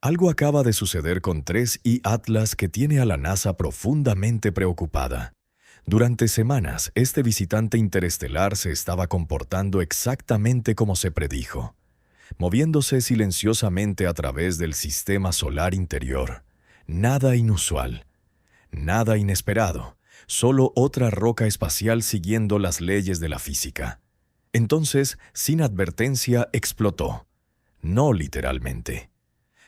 Algo acaba de suceder con 3I Atlas que tiene a la NASA profundamente preocupada. Durante semanas, este visitante interestelar se estaba comportando exactamente como se predijo, moviéndose silenciosamente a través del sistema solar interior. Nada inusual, nada inesperado, solo otra roca espacial siguiendo las leyes de la física. Entonces, sin advertencia, explotó. No literalmente,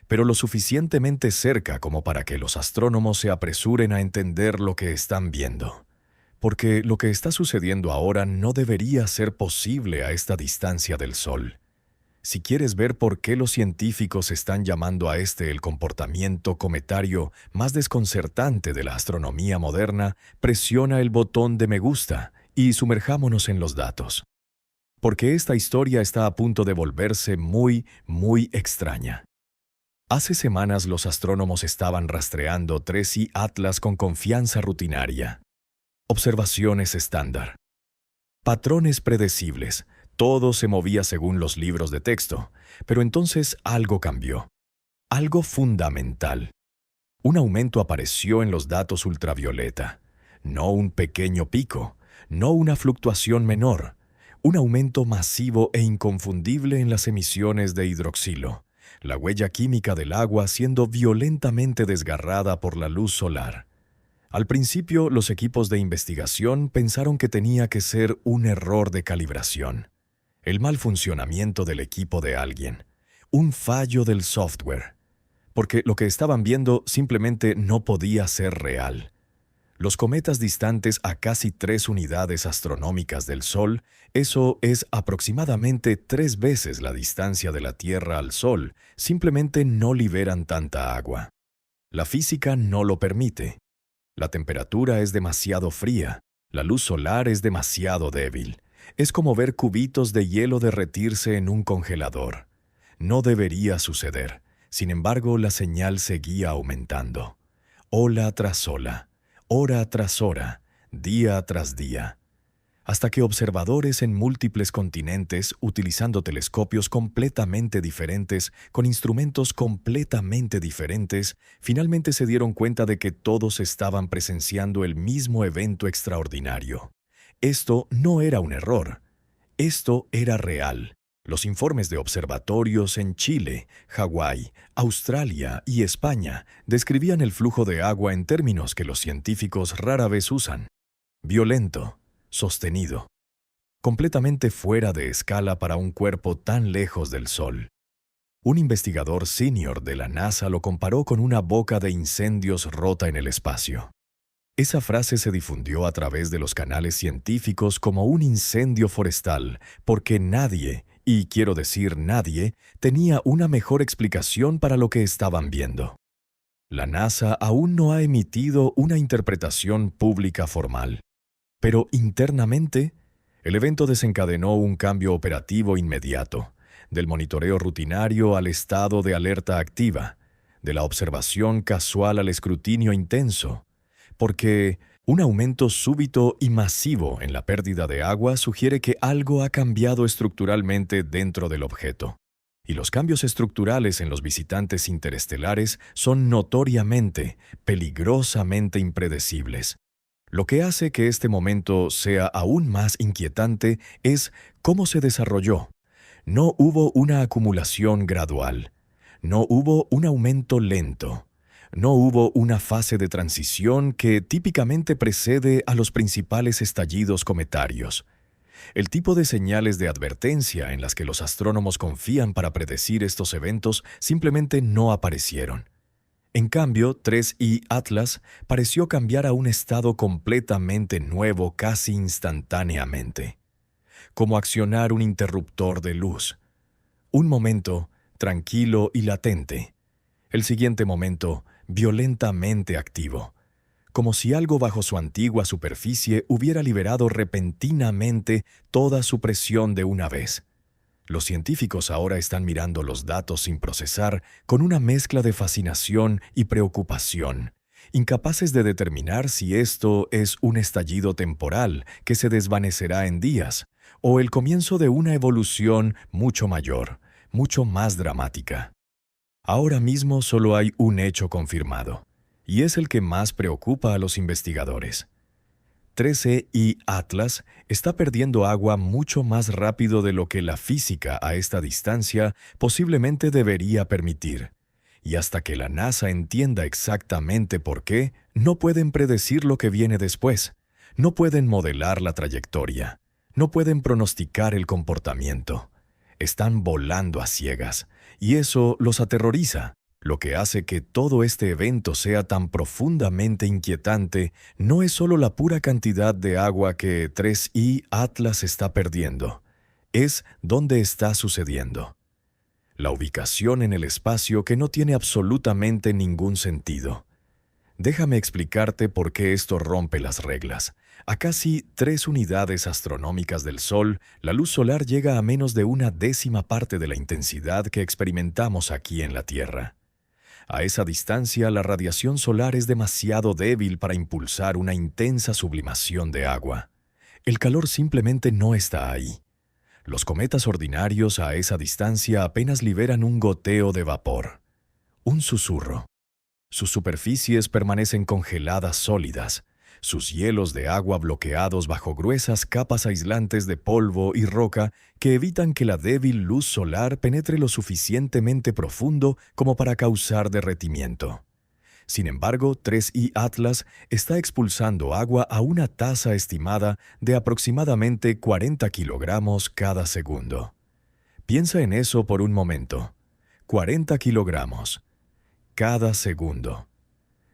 pero lo suficientemente cerca como para que los astrónomos se apresuren a entender lo que están viendo. Porque lo que está sucediendo ahora no debería ser posible a esta distancia del Sol. Si quieres ver por qué los científicos están llamando a el comportamiento cometario más desconcertante de la astronomía moderna, presiona el botón de me gusta y sumerjámonos en los datos. Porque esta historia está a punto de volverse muy, muy extraña. Hace semanas los astrónomos estaban rastreando 3I Atlas con confianza rutinaria. Observaciones estándar. Patrones predecibles. Todo se movía según los libros de texto, pero entonces algo cambió. Algo fundamental. Un aumento apareció en los datos ultravioleta. No un pequeño pico, no una fluctuación menor. Un aumento masivo e inconfundible en las emisiones de hidroxilo, la huella química del agua siendo violentamente desgarrada por la luz solar. Al principio, los equipos de investigación pensaron que tenía que ser un error de calibración, el mal funcionamiento del equipo de alguien, un fallo del software, porque lo que estaban viendo simplemente no podía ser real. Los cometas distantes a casi 3 unidades astronómicas del Sol, eso es aproximadamente 3 veces la distancia de la Tierra al Sol, simplemente no liberan tanta agua. La física no lo permite. La temperatura es demasiado fría, la luz solar es demasiado débil. Es como ver cubitos de hielo derretirse en un congelador. No debería suceder. Sin embargo, la señal seguía aumentando. Ola tras ola, hora tras hora, día tras día. Hasta que observadores en múltiples continentes, utilizando telescopios completamente diferentes, con instrumentos completamente diferentes, finalmente se dieron cuenta de que todos estaban presenciando el mismo evento extraordinario. Esto no era un error. Esto era real. Los informes de observatorios en Chile, Hawái, Australia y España describían el flujo de agua en términos que los científicos rara vez usan. Violento, sostenido, completamente fuera de escala para un cuerpo tan lejos del Sol. Un investigador senior de la NASA lo comparó con una boca de incendios rota en el espacio. Esa frase se difundió a través de los canales científicos como un incendio forestal, porque nadie, y quiero decir nadie, tenía una mejor explicación para lo que estaban viendo. La NASA aún no ha emitido una interpretación pública formal. Pero internamente, el evento desencadenó un cambio operativo inmediato, del monitoreo rutinario al estado de alerta activa, de la observación casual al escrutinio intenso, porque un aumento súbito y masivo en la pérdida de agua sugiere que algo ha cambiado estructuralmente dentro del objeto. Y los cambios estructurales en los visitantes interestelares son notoriamente, peligrosamente impredecibles. Lo que hace que este momento sea aún más inquietante es cómo se desarrolló. No hubo una acumulación gradual. No hubo un aumento lento. No hubo una fase de transición que típicamente precede a los principales estallidos cometarios. El tipo de señales de advertencia en las que los astrónomos confían para predecir estos eventos simplemente no aparecieron. En cambio, 3I Atlas pareció cambiar a un estado completamente nuevo casi instantáneamente. Como accionar un interruptor de luz. Un momento, tranquilo y latente. El siguiente momento, violentamente activo. Como si algo bajo su antigua superficie hubiera liberado repentinamente toda su presión de una vez. Los científicos ahora están mirando los datos sin procesar con una mezcla de fascinación y preocupación, incapaces de determinar si esto es un estallido temporal que se desvanecerá en días o el comienzo de una evolución mucho mayor, mucho más dramática. Ahora mismo solo hay un hecho confirmado, y es el que más preocupa a los investigadores. 13i Atlas está perdiendo agua mucho más rápido de lo que la física a esta distancia posiblemente debería permitir. Y hasta que la NASA entienda exactamente por qué, no pueden predecir lo que viene después. No pueden modelar la trayectoria. No pueden pronosticar el comportamiento. Están volando a ciegas, y eso los aterroriza. Lo que hace que todo este evento sea tan profundamente inquietante no es solo la pura cantidad de agua que 3i Atlas está perdiendo, es dónde está sucediendo. La ubicación en el espacio que no tiene absolutamente ningún sentido. Déjame explicarte por qué esto rompe las reglas. A casi 3 unidades astronómicas del Sol, la luz solar llega a menos de 1/10 parte de la intensidad que experimentamos aquí en la Tierra. A esa distancia, la radiación solar es demasiado débil para impulsar una intensa sublimación de agua. El calor simplemente no está ahí. Los cometas ordinarios a esa distancia apenas liberan un goteo de vapor, un susurro. Sus superficies permanecen congeladas sólidas, sus hielos de agua bloqueados bajo gruesas capas aislantes de polvo y roca que evitan que la débil luz solar penetre lo suficientemente profundo como para causar derretimiento. Sin embargo, 3i Atlas está expulsando agua a una tasa estimada de aproximadamente 40 kilogramos cada segundo. Piensa en eso por un momento. 40 kilogramos cada segundo.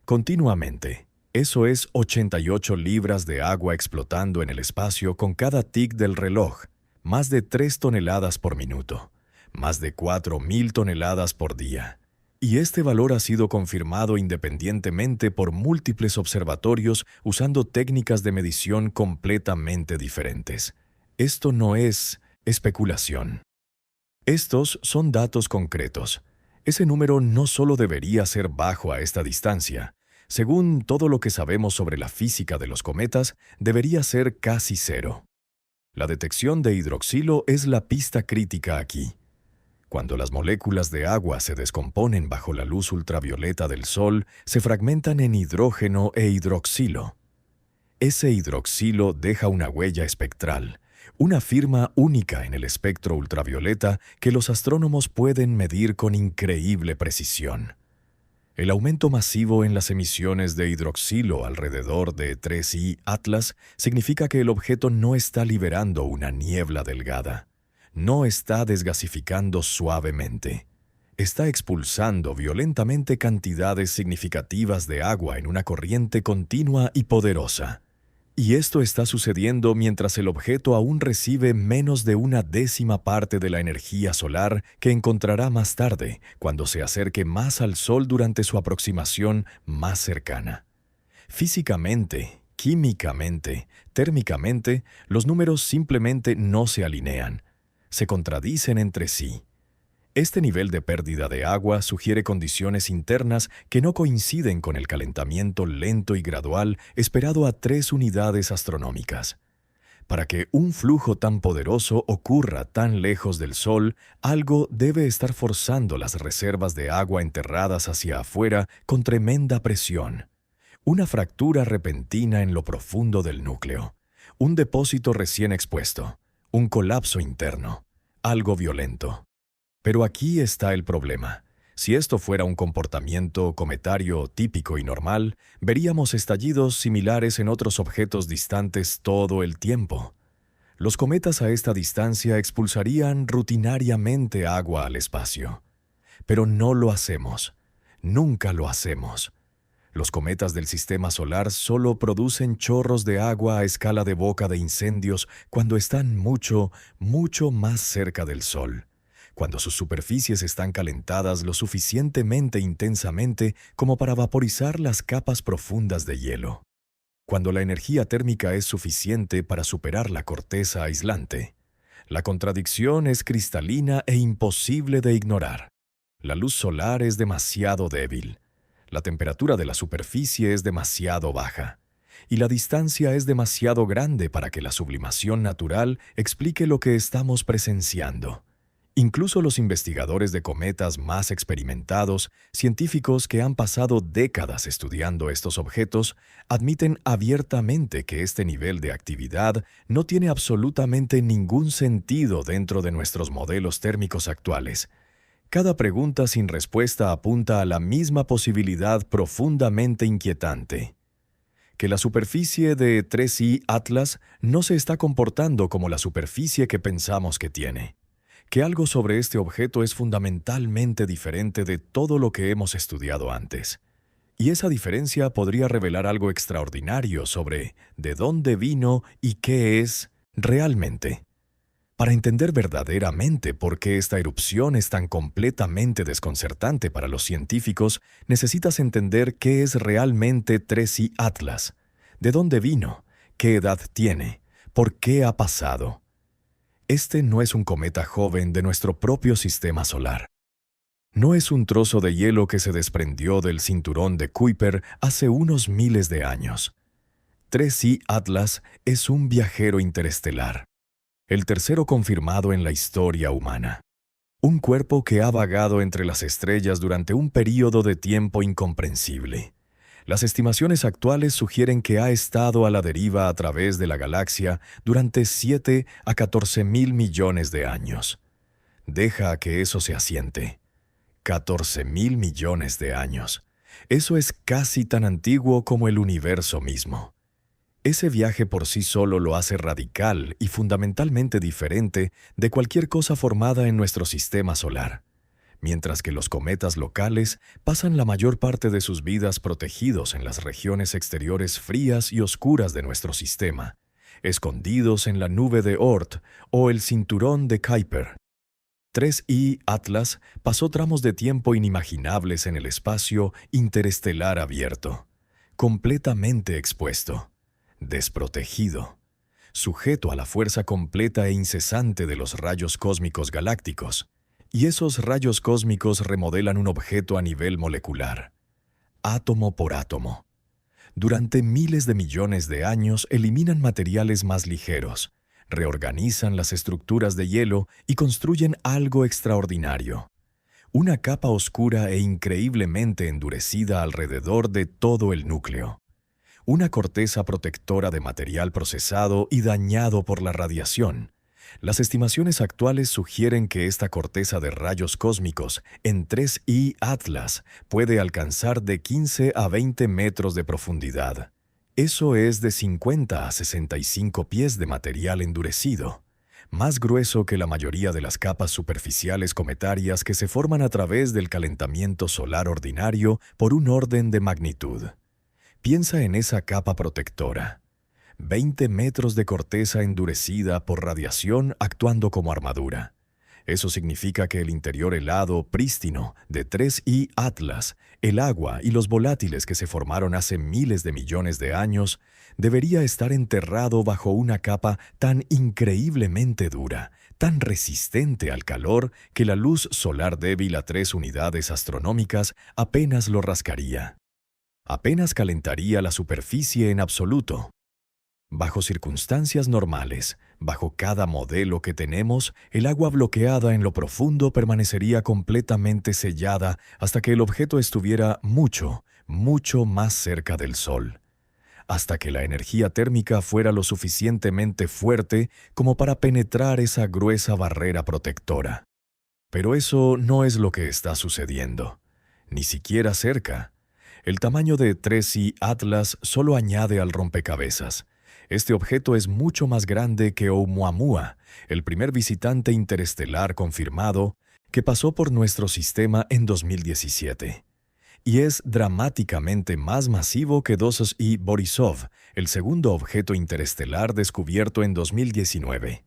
Continuamente. Eso es 88 libras de agua explotando en el espacio con cada tic del reloj, más de 3 toneladas por minuto, más de 4.000 toneladas por día. Y este valor ha sido confirmado independientemente por múltiples observatorios usando técnicas de medición completamente diferentes. Esto no es especulación. Estos son datos concretos. Ese número no solo debería ser bajo a esta distancia. Según todo lo que sabemos sobre la física de los cometas, debería ser casi cero. La detección de hidroxilo es la pista crítica aquí. Cuando las moléculas de agua se descomponen bajo la luz ultravioleta del Sol, se fragmentan en hidrógeno e hidroxilo. Ese hidroxilo deja una huella espectral, una firma única en el espectro ultravioleta que los astrónomos pueden medir con increíble precisión. El aumento masivo en las emisiones de hidroxilo alrededor de 3i Atlas significa que el objeto no está liberando una niebla delgada. No está desgasificando suavemente. Está expulsando violentamente cantidades significativas de agua en una corriente continua y poderosa. Y esto está sucediendo mientras el objeto aún recibe menos de 1/10 parte de la energía solar que encontrará más tarde, cuando se acerque más al Sol durante su aproximación más cercana. Físicamente, químicamente, térmicamente, los números simplemente no se alinean. Se contradicen entre sí. Este nivel de pérdida de agua sugiere condiciones internas que no coinciden con el calentamiento lento y gradual esperado a 3 unidades astronómicas. Para que un flujo tan poderoso ocurra tan lejos del Sol, algo debe estar forzando las reservas de agua enterradas hacia afuera con tremenda presión. Una fractura repentina en lo profundo del núcleo. Un depósito recién expuesto. Un colapso interno. Algo violento. Pero aquí está el problema. Si esto fuera un comportamiento cometario típico y normal, veríamos estallidos similares en otros objetos distantes todo el tiempo. Los cometas a esta distancia expulsarían rutinariamente agua al espacio. Pero no lo hacemos. Nunca lo hacemos. Los cometas del sistema solar solo producen chorros de agua a escala de boca de incendios cuando están mucho, mucho más cerca del Sol. Cuando sus superficies están calentadas lo suficientemente intensamente como para vaporizar las capas profundas de hielo. Cuando la energía térmica es suficiente para superar la corteza aislante. La contradicción es cristalina e imposible de ignorar. La luz solar es demasiado débil. La temperatura de la superficie es demasiado baja. Y la distancia es demasiado grande para que la sublimación natural explique lo que estamos presenciando. Incluso los investigadores de cometas más experimentados, científicos que han pasado décadas estudiando estos objetos, admiten abiertamente que este nivel de actividad no tiene absolutamente ningún sentido dentro de nuestros modelos térmicos actuales. Cada pregunta sin respuesta apunta a la misma posibilidad profundamente inquietante: que la superficie de 3I Atlas no se está comportando como la superficie que pensamos que tiene. Que algo sobre este objeto es fundamentalmente diferente de todo lo que hemos estudiado antes. Y esa diferencia podría revelar algo extraordinario sobre de dónde vino y qué es realmente. Para entender verdaderamente por qué esta erupción es tan completamente desconcertante para los científicos, necesitas entender qué es realmente 3I Atlas, de dónde vino, qué edad tiene, por qué ha pasado. Este no es un cometa joven de nuestro propio sistema solar. No es un trozo de hielo que se desprendió del cinturón de Kuiper hace unos miles de años. 3I Atlas es un viajero interestelar, el tercero confirmado en la historia humana. Un cuerpo que ha vagado entre las estrellas durante un período de tiempo incomprensible. Las estimaciones actuales sugieren que ha estado a la deriva a través de la galaxia durante 7 a 14 mil millones de años. Deja que eso se asiente. 14 mil millones de años. Eso es casi tan antiguo como el universo mismo. Ese viaje por sí solo lo hace radical y fundamentalmente diferente de cualquier cosa formada en nuestro sistema solar. Mientras que los cometas locales pasan la mayor parte de sus vidas protegidos en las regiones exteriores frías y oscuras de nuestro sistema, escondidos en la nube de Oort o el cinturón de Kuiper. 3I Atlas pasó tramos de tiempo inimaginables en el espacio interestelar abierto, completamente expuesto, desprotegido, sujeto a la fuerza completa e incesante de los rayos cósmicos galácticos. Y esos rayos cósmicos remodelan un objeto a nivel molecular, átomo por átomo. Durante miles de millones de años eliminan materiales más ligeros, reorganizan las estructuras de hielo y construyen algo extraordinario. Una capa oscura e increíblemente endurecida alrededor de todo el núcleo. Una corteza protectora de material procesado y dañado por la radiación. Las estimaciones actuales sugieren que esta corteza de rayos cósmicos en 3I Atlas puede alcanzar de 15 a 20 metros de profundidad. Eso es de 50 a 65 pies de material endurecido, más grueso que la mayoría de las capas superficiales cometarias que se forman a través del calentamiento solar ordinario por un orden de magnitud. Piensa en esa capa protectora. 20 metros de corteza endurecida por radiación actuando como armadura. Eso significa que el interior helado, prístino, de 3I Atlas, el agua y los volátiles que se formaron hace miles de millones de años, debería estar enterrado bajo una capa tan increíblemente dura, tan resistente al calor, que la luz solar débil a 3 unidades astronómicas apenas lo rascaría. Apenas calentaría la superficie en absoluto. Bajo circunstancias normales, bajo cada modelo que tenemos, el agua bloqueada en lo profundo permanecería completamente sellada hasta que el objeto estuviera mucho, mucho más cerca del Sol. Hasta que la energía térmica fuera lo suficientemente fuerte como para penetrar esa gruesa barrera protectora. Pero eso no es lo que está sucediendo, ni siquiera cerca. El tamaño de 3I Atlas solo añade al rompecabezas. Este objeto es mucho más grande que Oumuamua, el primer visitante interestelar confirmado que pasó por nuestro sistema en 2017. Y es dramáticamente más masivo que 2I Borisov, el segundo objeto interestelar descubierto en 2019.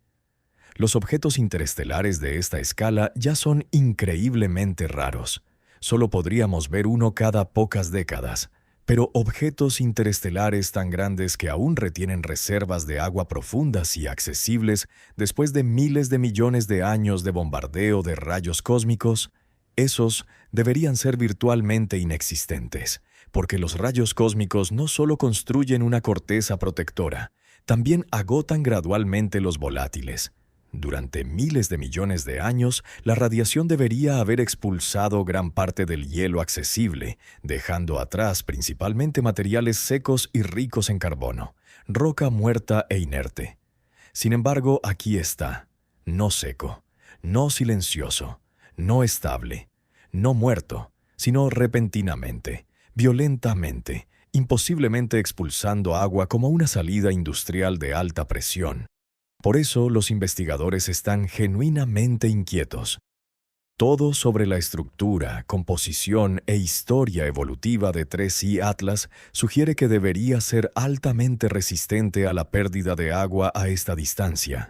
Los objetos interestelares de esta escala ya son increíblemente raros. Solo podríamos ver uno cada pocas décadas. Pero objetos interestelares tan grandes que aún retienen reservas de agua profundas y accesibles después de miles de millones de años de bombardeo de rayos cósmicos, esos deberían ser virtualmente inexistentes, porque los rayos cósmicos no solo construyen una corteza protectora, también agotan gradualmente los volátiles. Durante miles de millones de años, la radiación debería haber expulsado gran parte del hielo accesible, dejando atrás principalmente materiales secos y ricos en carbono, roca muerta e inerte. Sin embargo, aquí está, no seco, no silencioso, no estable, no muerto, sino repentinamente, violentamente, imposiblemente expulsando agua como una salida industrial de alta presión. Por eso los investigadores están genuinamente inquietos. Todo sobre la estructura, composición e historia evolutiva de 3I Atlas sugiere que debería ser altamente resistente a la pérdida de agua a esta distancia.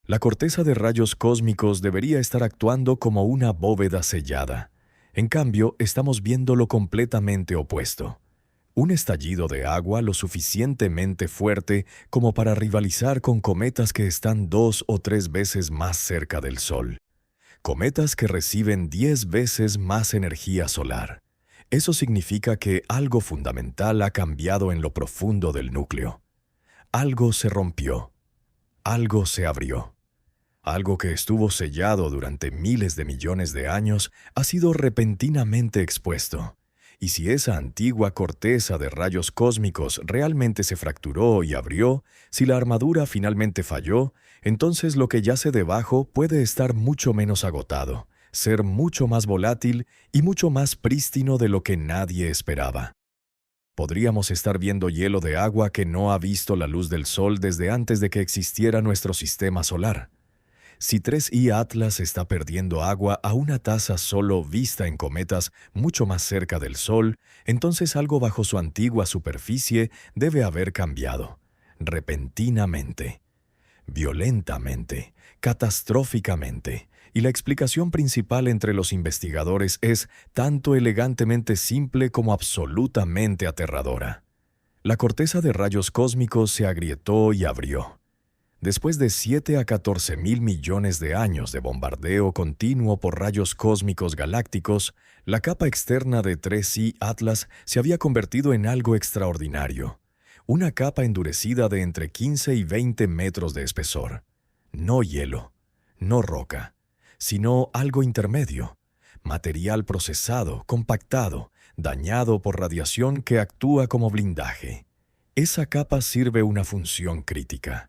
La corteza de rayos cósmicos debería estar actuando como una bóveda sellada. En cambio, estamos viendo lo completamente opuesto. Un estallido de agua lo suficientemente fuerte como para rivalizar con cometas que están 2 o 3 veces más cerca del Sol. Cometas que reciben 10 veces más energía solar. Eso significa que algo fundamental ha cambiado en lo profundo del núcleo. Algo se rompió. Algo se abrió. Algo que estuvo sellado durante miles de millones de años ha sido repentinamente expuesto. Y si esa antigua corteza de rayos cósmicos realmente se fracturó y abrió, si la armadura finalmente falló, entonces lo que yace debajo puede estar mucho menos agotado, ser mucho más volátil y mucho más prístino de lo que nadie esperaba. Podríamos estar viendo hielo de agua que no ha visto la luz del Sol desde antes de que existiera nuestro sistema solar. Si 3I Atlas está perdiendo agua a una tasa solo vista en cometas mucho más cerca del Sol, entonces algo bajo su antigua superficie debe haber cambiado, repentinamente, violentamente, catastróficamente. Y la explicación principal entre los investigadores es tanto elegantemente simple como absolutamente aterradora. La corteza de rayos cósmicos se agrietó y abrió. Después de 7 a 14 mil millones de años de bombardeo continuo por rayos cósmicos galácticos, la capa externa de 3I Atlas se había convertido en algo extraordinario. Una capa endurecida de entre 15 y 20 metros de espesor. No hielo, no roca, sino algo intermedio. Material procesado, compactado, dañado por radiación que actúa como blindaje. Esa capa sirve una función crítica.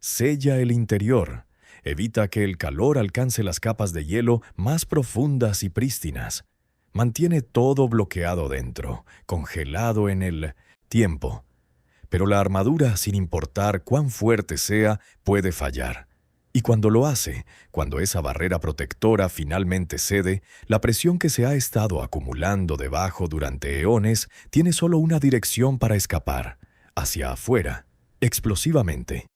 Sella el interior, evita que el calor alcance las capas de hielo más profundas y prístinas. Mantiene todo bloqueado dentro, congelado en el tiempo. Pero la armadura, sin importar cuán fuerte sea, puede fallar. Y cuando lo hace, cuando esa barrera protectora finalmente cede, la presión que se ha estado acumulando debajo durante eones tiene solo una dirección para escapar, hacia afuera, explosivamente.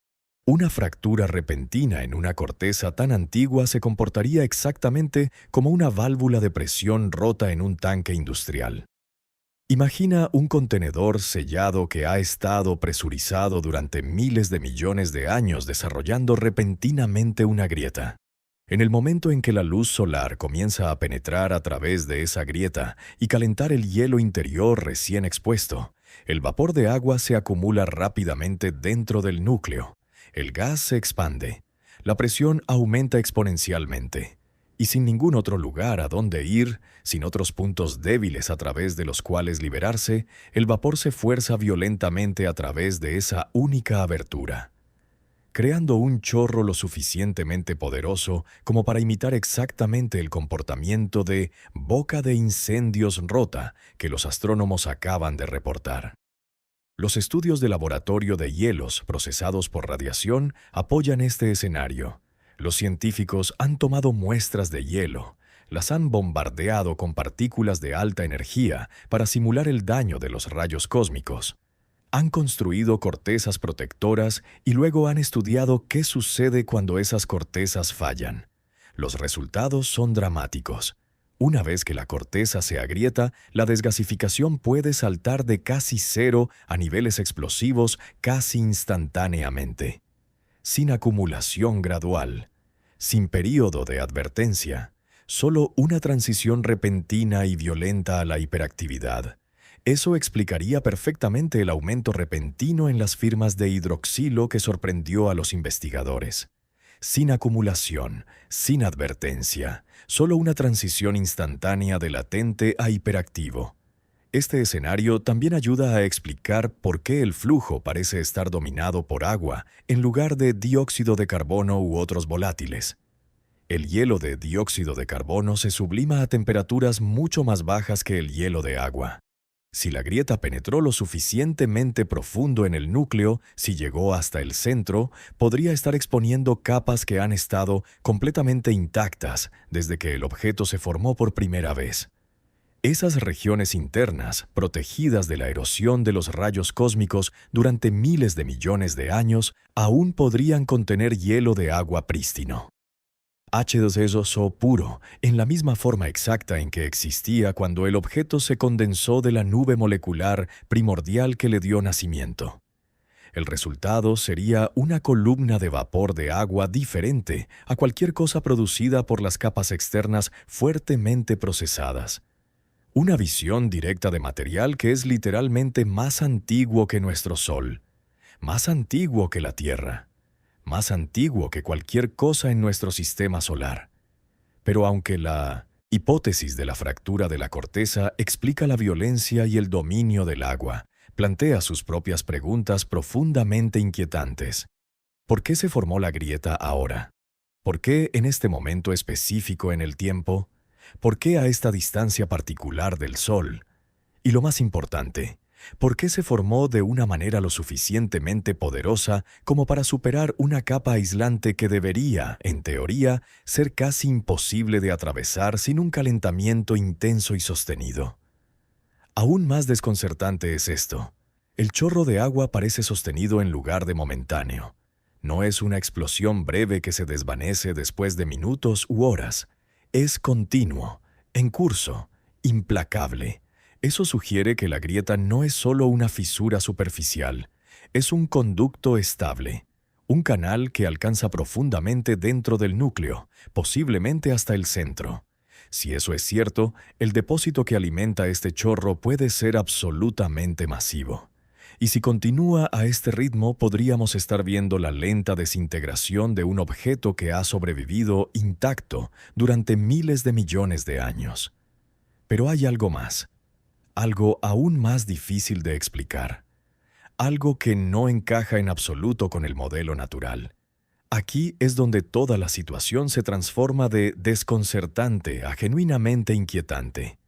Una fractura repentina en una corteza tan antigua se comportaría exactamente como una válvula de presión rota en un tanque industrial. Imagina un contenedor sellado que ha estado presurizado durante miles de millones de años desarrollando repentinamente una grieta. En el momento en que la luz solar comienza a penetrar a través de esa grieta y calentar el hielo interior recién expuesto, el vapor de agua se acumula rápidamente dentro del núcleo. El gas se expande, la presión aumenta exponencialmente, y sin ningún otro lugar a donde ir, sin otros puntos débiles a través de los cuales liberarse, el vapor se fuerza violentamente a través de esa única abertura, creando un chorro lo suficientemente poderoso como para imitar exactamente el comportamiento de boca de incendios rota que los astrónomos acaban de reportar. Los estudios de laboratorio de hielos procesados por radiación apoyan este escenario. Los científicos han tomado muestras de hielo, las han bombardeado con partículas de alta energía para simular el daño de los rayos cósmicos. Han construido cortezas protectoras y luego han estudiado qué sucede cuando esas cortezas fallan. Los resultados son dramáticos. Una vez que la corteza se agrieta, la desgasificación puede saltar de casi cero a niveles explosivos casi instantáneamente. Sin acumulación gradual, sin período de advertencia, solo una transición repentina y violenta a la hiperactividad. Eso explicaría perfectamente el aumento repentino en las firmas de hidroxilo que sorprendió a los investigadores. sin acumulación, sin advertencia, solo una transición instantánea de latente a hiperactivo. Este escenario también ayuda a explicar por qué el flujo parece estar dominado por agua en lugar de dióxido de carbono u otros volátiles. El hielo de dióxido de carbono se sublima a temperaturas mucho más bajas que el hielo de agua. Si la grieta penetró lo suficientemente profundo en el núcleo, si llegó hasta el centro, podría estar exponiendo capas que han estado completamente intactas desde que el objeto se formó por primera vez. Esas regiones internas, protegidas de la erosión de los rayos cósmicos durante miles de millones de años, aún podrían contener hielo de agua prístino. H2SO puro, en la misma forma exacta en que existía cuando el objeto se condensó de la nube molecular primordial que le dio nacimiento. El resultado sería una columna de vapor de agua diferente a cualquier cosa producida por las capas externas fuertemente procesadas. Una visión directa de material que es literalmente más antiguo que nuestro Sol, más antiguo que la Tierra, más antiguo que cualquier cosa en nuestro sistema solar. Pero aunque la hipótesis de la fractura de la corteza explica la violencia y el dominio del agua, plantea sus propias preguntas profundamente inquietantes. ¿Por qué se formó la grieta ahora? ¿Por qué en este momento específico en el tiempo? ¿Por qué a esta distancia particular del Sol? Y lo más importante, ¿por qué se formó de una manera lo suficientemente poderosa como para superar una capa aislante que debería, en teoría, ser casi imposible de atravesar sin un calentamiento intenso y sostenido? Aún más desconcertante es esto. El chorro de agua parece sostenido en lugar de momentáneo. No es una explosión breve que se desvanece después de minutos u horas. Es continuo, en curso, implacable. Eso sugiere que la grieta no es solo una fisura superficial, es un conducto estable, un canal que alcanza profundamente dentro del núcleo, posiblemente hasta el centro. Si eso es cierto, el depósito que alimenta este chorro puede ser absolutamente masivo. Y si continúa a este ritmo, podríamos estar viendo la lenta desintegración de un objeto que ha sobrevivido intacto durante miles de millones de años. Pero hay algo más. Algo aún más difícil de explicar. Algo que no encaja en absoluto con el modelo natural. Aquí es donde toda la situación se transforma de desconcertante a genuinamente inquietante.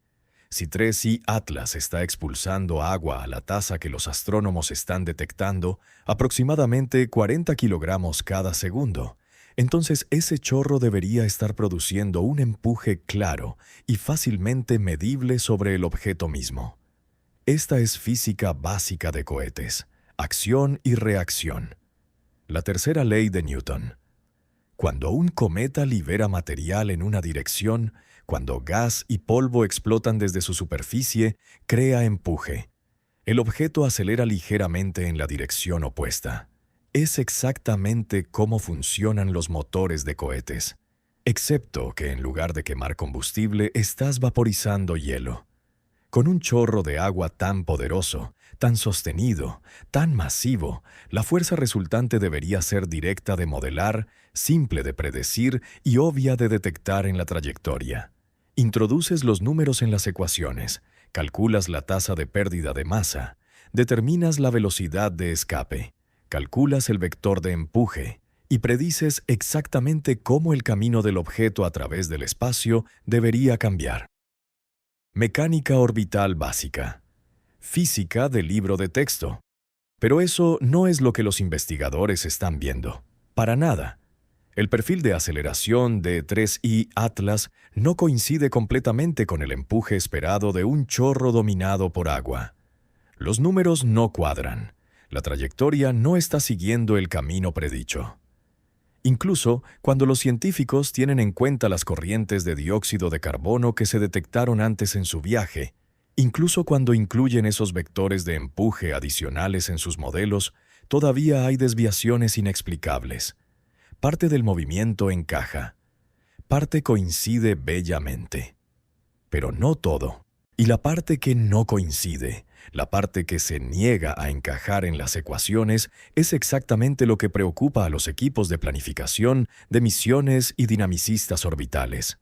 Si 3i Atlas está expulsando agua a la tasa que los astrónomos están detectando, aproximadamente 40 kilogramos cada segundo, entonces ese chorro debería estar produciendo un empuje claro y fácilmente medible sobre el objeto mismo. Esta es física básica de cohetes, acción y reacción. La tercera ley de Newton. Cuando un cometa libera material en una dirección, cuando gas y polvo explotan desde su superficie, crea empuje. El objeto acelera ligeramente en la dirección opuesta. Es exactamente cómo funcionan los motores de cohetes, excepto que en lugar de quemar combustible, estás vaporizando hielo. Con un chorro de agua tan poderoso, tan sostenido, tan masivo, la fuerza resultante debería ser directa de modelar, simple de predecir y obvia de detectar en la trayectoria. Introduces los números en las ecuaciones, calculas la tasa de pérdida de masa, determinas la velocidad de escape, calculas el vector de empuje y predices exactamente cómo el camino del objeto a través del espacio debería cambiar. Mecánica orbital básica. Física del libro de texto. Pero eso no es lo que los investigadores están viendo. Para nada. El perfil de aceleración de 3i Atlas no coincide completamente con el empuje esperado de un chorro dominado por agua. Los números no cuadran. La trayectoria no está siguiendo el camino predicho. Incluso cuando los científicos tienen en cuenta las corrientes de dióxido de carbono que se detectaron antes en su viaje, incluso cuando incluyen esos vectores de empuje adicionales en sus modelos, todavía hay desviaciones inexplicables. Parte del movimiento encaja. Parte coincide bellamente. Pero no todo. Y la parte que no coincide, La parte que se niega a encajar en las ecuaciones es exactamente lo que preocupa a los equipos de planificación, de misiones y dinamicistas orbitales.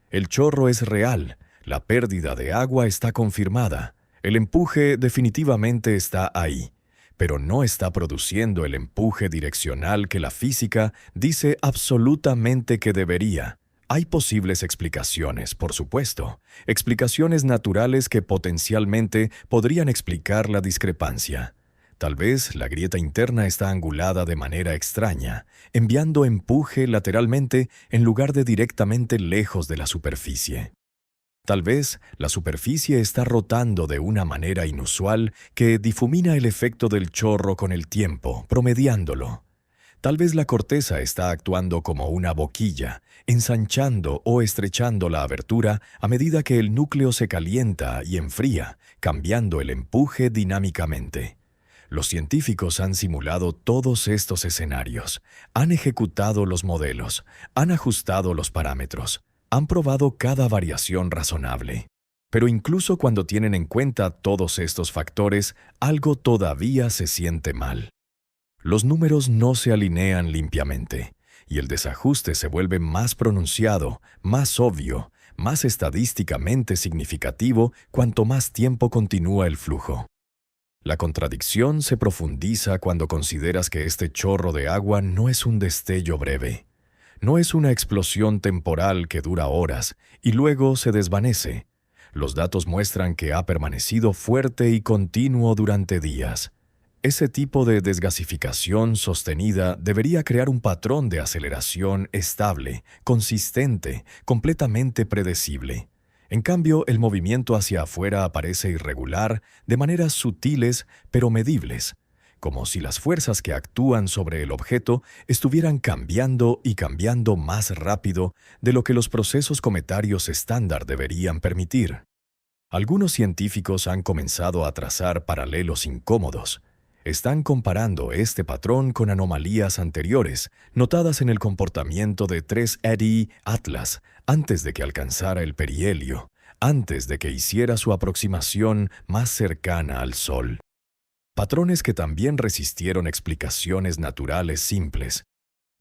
El chorro es real, la pérdida de agua está confirmada, el empuje definitivamente está ahí, pero no está produciendo el empuje direccional que la física dice absolutamente que debería. Hay posibles explicaciones, por supuesto, explicaciones naturales que potencialmente podrían explicar la discrepancia. Tal vez la grieta interna está angulada de manera extraña, enviando empuje lateralmente en lugar de directamente lejos de la superficie. Tal vez la superficie está rotando de una manera inusual que difumina el efecto del chorro con el tiempo, promediándolo. Tal vez la corteza está actuando como una boquilla, ensanchando o estrechando la abertura a medida que el núcleo se calienta y enfría, cambiando el empuje dinámicamente. Los científicos han simulado todos estos escenarios, han ejecutado los modelos, han ajustado los parámetros, han probado cada variación razonable. Pero incluso cuando tienen en cuenta todos estos factores, algo todavía se siente mal. Los números no se alinean limpiamente, y el desajuste se vuelve más pronunciado, más obvio, más estadísticamente significativo cuanto más tiempo continúa el flujo. La contradicción se profundiza cuando consideras que este chorro de agua no es un destello breve. No es una explosión temporal que dura horas y luego se desvanece. Los datos muestran que ha permanecido fuerte y continuo durante días. Ese tipo de desgasificación sostenida debería crear un patrón de aceleración estable, consistente, completamente predecible. En cambio, el movimiento hacia afuera aparece irregular, de maneras sutiles pero medibles, como si las fuerzas que actúan sobre el objeto estuvieran cambiando y cambiando más rápido de lo que los procesos cometarios estándar deberían permitir. Algunos científicos han comenzado a trazar paralelos incómodos. Están comparando este patrón con anomalías anteriores, notadas en el comportamiento de 3D Atlas antes de que alcanzara el perihelio, antes de que hiciera su aproximación más cercana al Sol. Patrones que también resistieron explicaciones naturales simples.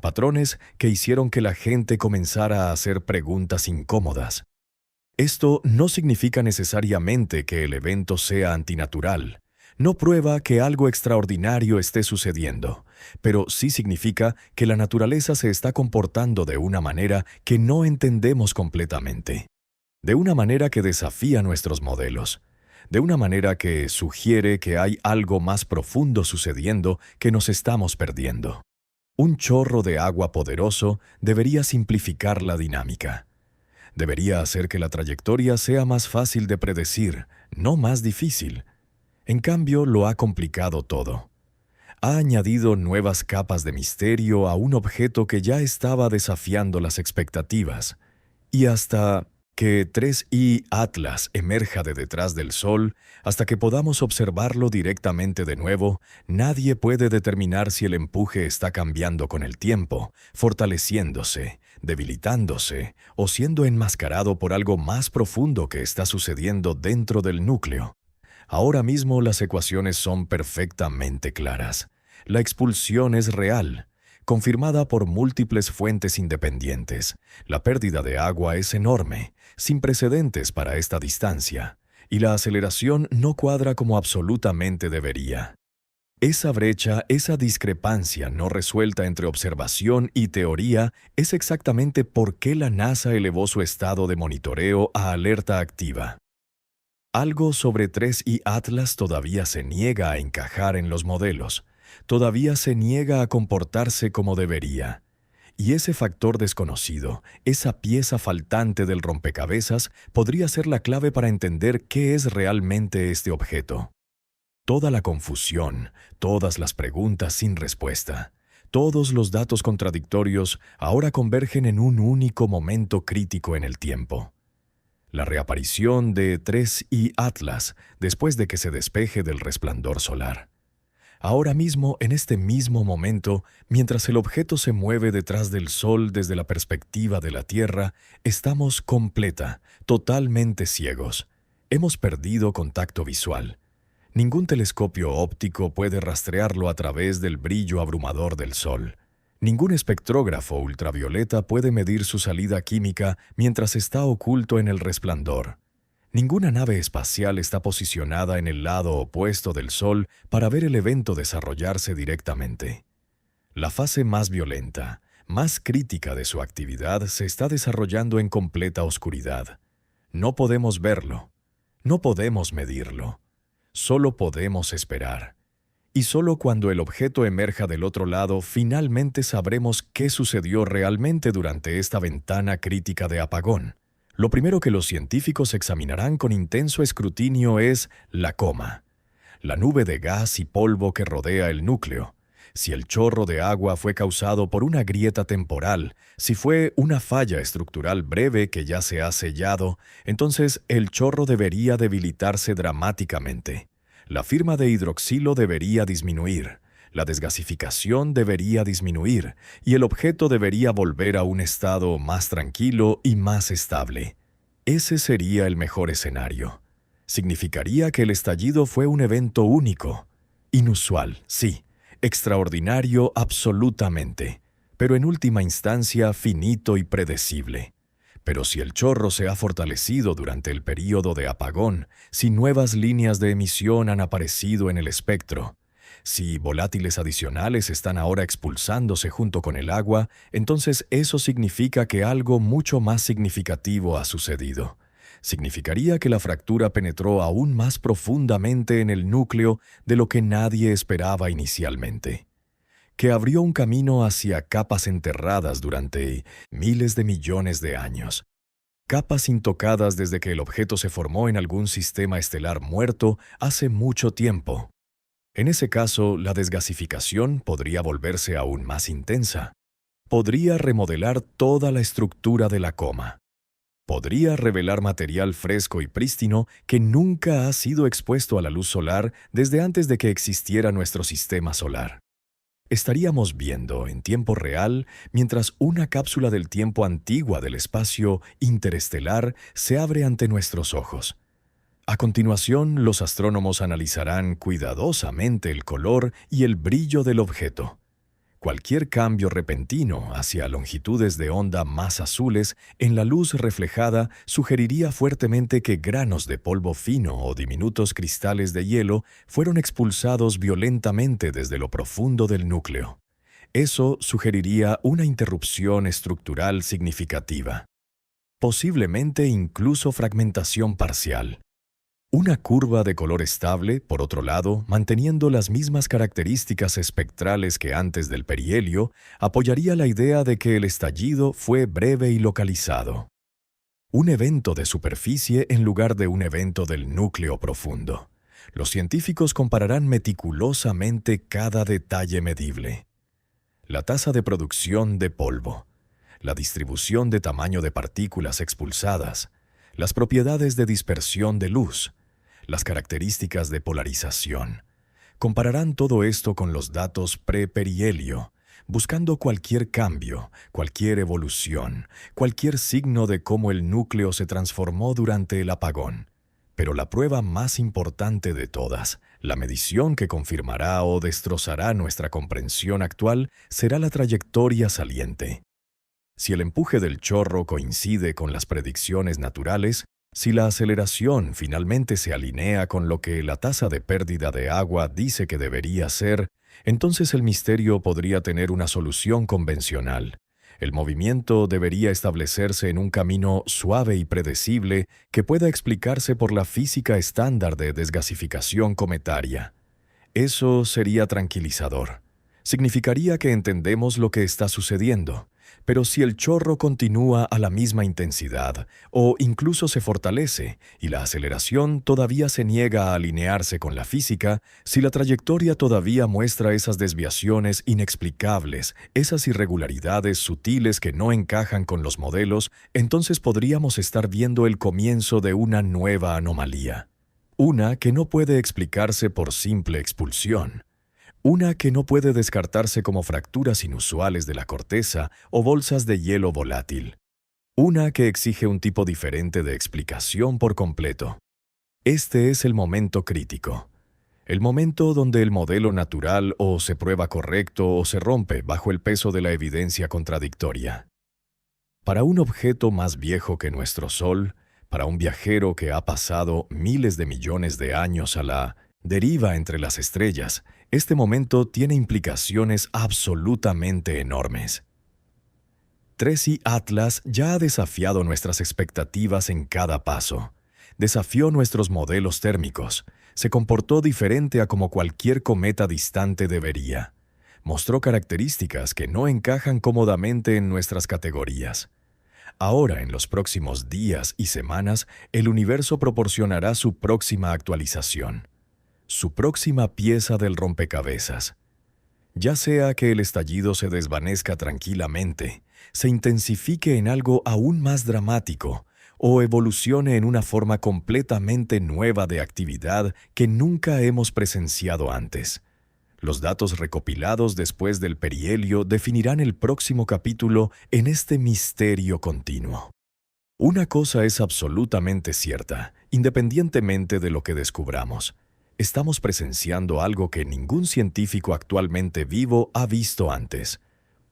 Patrones que hicieron que la gente comenzara a hacer preguntas incómodas. Esto no significa necesariamente que el evento sea antinatural. No prueba que algo extraordinario esté sucediendo, pero sí significa que la naturaleza se está comportando de una manera que no entendemos completamente, de una manera que desafía nuestros modelos, de una manera que sugiere que hay algo más profundo sucediendo que nos estamos perdiendo. Un chorro de agua poderoso debería simplificar la dinámica. Debería hacer que la trayectoria sea más fácil de predecir, no más difícil. En cambio, lo ha complicado todo. Ha añadido nuevas capas de misterio a un objeto que ya estaba desafiando las expectativas. Y hasta que 3I Atlas emerja de detrás del Sol, hasta que podamos observarlo directamente de nuevo, nadie puede determinar si el empuje está cambiando con el tiempo, fortaleciéndose, debilitándose o siendo enmascarado por algo más profundo que está sucediendo dentro del núcleo. Ahora mismo las ecuaciones son perfectamente claras. La expulsión es real, confirmada por múltiples fuentes independientes. La pérdida de agua es enorme, sin precedentes para esta distancia, y la aceleración no cuadra como absolutamente debería. Esa brecha, esa discrepancia no resuelta entre observación y teoría es exactamente por qué la NASA elevó su estado de monitoreo a alerta activa. Algo sobre 3I Atlas todavía se niega a encajar en los modelos, todavía se niega a comportarse como debería. Y ese factor desconocido, esa pieza faltante del rompecabezas, podría ser la clave para entender qué es realmente este objeto. Toda la confusión, todas las preguntas sin respuesta, todos los datos contradictorios ahora convergen en un único momento crítico en el tiempo. La reaparición de 3I Atlas después de que se despeje del resplandor solar. Ahora mismo, en este mismo momento, mientras el objeto se mueve detrás del Sol desde la perspectiva de la Tierra, estamos totalmente ciegos. Hemos perdido contacto visual. Ningún telescopio óptico puede rastrearlo a través del brillo abrumador del Sol. Ningún espectrógrafo ultravioleta puede medir su salida química mientras está oculto en el resplandor. Ninguna nave espacial está posicionada en el lado opuesto del Sol para ver el evento desarrollarse directamente. La fase más violenta, más crítica de su actividad se está desarrollando en completa oscuridad. No podemos verlo, no podemos medirlo, solo podemos esperar. Y solo cuando el objeto emerja del otro lado, finalmente sabremos qué sucedió realmente durante esta ventana crítica de apagón. Lo primero que los científicos examinarán con intenso escrutinio es la coma, la nube de gas y polvo que rodea el núcleo. Si el chorro de agua fue causado por una grieta temporal, si fue una falla estructural breve que ya se ha sellado, entonces el chorro debería debilitarse dramáticamente. La firma de hidroxilo debería disminuir, la desgasificación debería disminuir y el objeto debería volver a un estado más tranquilo y más estable. Ese sería el mejor escenario. Significaría que el estallido fue un evento único, inusual, sí, extraordinario absolutamente, pero en última instancia finito y predecible. Pero si el chorro se ha fortalecido durante el período de apagón, si nuevas líneas de emisión han aparecido en el espectro, si volátiles adicionales están ahora expulsándose junto con el agua, entonces eso significa que algo mucho más significativo ha sucedido. Significaría que la fractura penetró aún más profundamente en el núcleo de lo que nadie esperaba inicialmente, que abrió un camino hacia capas enterradas durante miles de millones de años, capas intocadas desde que el objeto se formó en algún sistema estelar muerto hace mucho tiempo. En ese caso, la desgasificación podría volverse aún más intensa. Podría remodelar toda la estructura de la coma. Podría revelar material fresco y prístino que nunca ha sido expuesto a la luz solar desde antes de que existiera nuestro sistema solar. Estaríamos viendo en tiempo real mientras una cápsula del tiempo antigua del espacio interestelar se abre ante nuestros ojos. A continuación, los astrónomos analizarán cuidadosamente el color y el brillo del objeto. Cualquier cambio repentino hacia longitudes de onda más azules en la luz reflejada sugeriría fuertemente que granos de polvo fino o diminutos cristales de hielo fueron expulsados violentamente desde lo profundo del núcleo. Eso sugeriría una interrupción estructural significativa. Posiblemente incluso fragmentación parcial. Una curva de color estable, por otro lado, manteniendo las mismas características espectrales que antes del perihelio, apoyaría la idea de que el estallido fue breve y localizado. Un evento de superficie en lugar de un evento del núcleo profundo. Los científicos compararán meticulosamente cada detalle medible. La tasa de producción de polvo, la distribución de tamaño de partículas expulsadas, las propiedades de dispersión de luz, las características de polarización. Compararán todo esto con los datos pre-perihelio, buscando cualquier cambio, cualquier evolución, cualquier signo de cómo el núcleo se transformó durante el apagón. Pero la prueba más importante de todas, la medición que confirmará o destrozará nuestra comprensión actual, será la trayectoria saliente. Si el empuje del chorro coincide con las predicciones naturales, si la aceleración finalmente se alinea con lo que la tasa de pérdida de agua dice que debería ser, entonces el misterio podría tener una solución convencional. El movimiento debería establecerse en un camino suave y predecible que pueda explicarse por la física estándar de desgasificación cometaria. Eso sería tranquilizador. Significaría que entendemos lo que está sucediendo. Pero si el chorro continúa a la misma intensidad, o incluso se fortalece, y la aceleración todavía se niega a alinearse con la física, si la trayectoria todavía muestra esas desviaciones inexplicables, esas irregularidades sutiles que no encajan con los modelos, entonces podríamos estar viendo el comienzo de una nueva anomalía. Una que no puede explicarse por simple expulsión. Una que no puede descartarse como fracturas inusuales de la corteza o bolsas de hielo volátil. Una que exige un tipo diferente de explicación por completo. Este es el momento crítico. El momento donde el modelo natural o se prueba correcto o se rompe bajo el peso de la evidencia contradictoria. Para un objeto más viejo que nuestro Sol, para un viajero que ha pasado miles de millones de años a la deriva entre las estrellas, este momento tiene implicaciones absolutamente enormes. 3i Atlas ya ha desafiado nuestras expectativas en cada paso. Desafió nuestros modelos térmicos. Se comportó diferente a como cualquier cometa distante debería. Mostró características que no encajan cómodamente en nuestras categorías. Ahora, en los próximos días y semanas, el universo proporcionará su próxima actualización, su próxima pieza del rompecabezas. Ya sea que el estallido se desvanezca tranquilamente, se intensifique en algo aún más dramático, o evolucione en una forma completamente nueva de actividad que nunca hemos presenciado antes. Los datos recopilados después del perihelio definirán el próximo capítulo en este misterio continuo. Una cosa es absolutamente cierta, independientemente de lo que descubramos. Estamos presenciando algo que ningún científico actualmente vivo ha visto antes.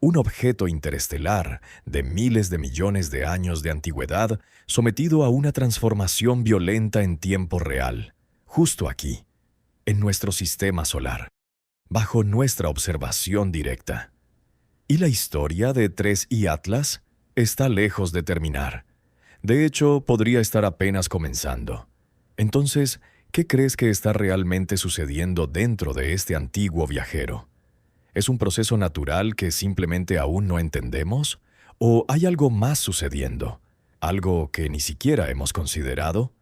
Un objeto interestelar de miles de millones de años de antigüedad sometido a una transformación violenta en tiempo real, justo aquí, en nuestro sistema solar, bajo nuestra observación directa. ¿Y la historia de 3i Atlas? Está lejos de terminar. De hecho, podría estar apenas comenzando. Entonces, ¿qué crees que está realmente sucediendo dentro de este antiguo viajero? ¿Es un proceso natural que simplemente aún no entendemos? ¿O hay algo más sucediendo? ¿Algo que ni siquiera hemos considerado?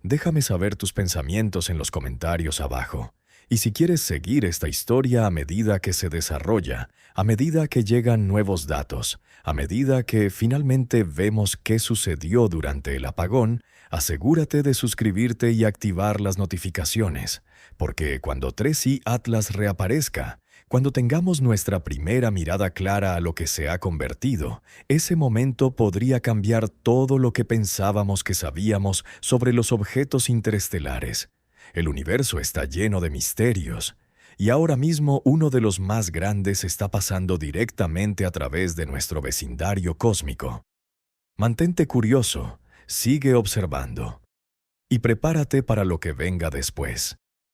Déjame saber tus pensamientos en los comentarios abajo. Y si quieres seguir esta historia a medida que se desarrolla, a medida que llegan nuevos datos, a medida que finalmente vemos qué sucedió durante el apagón, asegúrate de suscribirte y activar las notificaciones, porque cuando 3i Atlas reaparezca, cuando tengamos nuestra primera mirada clara a lo que se ha convertido, ese momento podría cambiar todo lo que pensábamos que sabíamos sobre los objetos interestelares. El universo está lleno de misterios, y ahora mismo uno de los más grandes está pasando directamente a través de nuestro vecindario cósmico. Mantente curioso, sigue observando, y prepárate para lo que venga después.